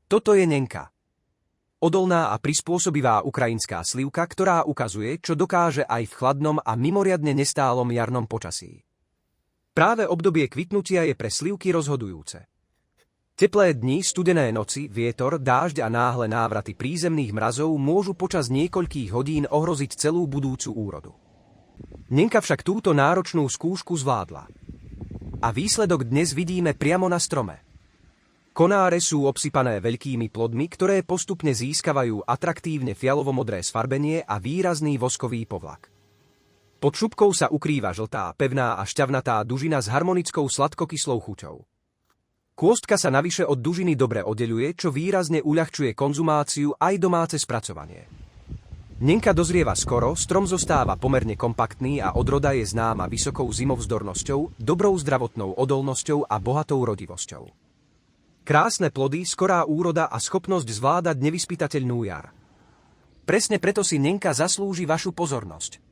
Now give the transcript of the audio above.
Toto je Nenka. Odolná a prispôsobivá ukrajinská slivka, ktorá ukazuje, čo dokáže aj v chladnom a mimoriadne nestálom jarnom počasí. Práve obdobie kvitnutia je pre slivky rozhodujúce. Teplé dni, studené noci, vietor, dážď a náhle návraty prízemných mrazov môžu počas niekoľkých hodín ohroziť celú budúcu úrodu. Nenka však túto náročnú skúšku zvládla. A výsledok dnes vidíme priamo na strome. Konáre sú obsypané veľkými plodmi, ktoré postupne získavajú atraktívne fialovo-modré sfarbenie a výrazný voskový povlak. Pod šupkou sa ukrýva žltá, pevná a šťavnatá dužina s harmonickou sladkokyslou chuťou. Kôstka sa navyše od dužiny dobre oddeľuje, čo výrazne uľahčuje konzumáciu aj domáce spracovanie. Nenka dozrieva skoro, strom zostáva pomerne kompaktný a odroda je známa vysokou zimovzdornosťou, dobrou zdravotnou odolnosťou a bohatou rodivosťou. Krásne plody, skorá úroda a schopnosť zvládať nevyspytateľnú jar. Presne preto si Nenka zaslúži vašu pozornosť.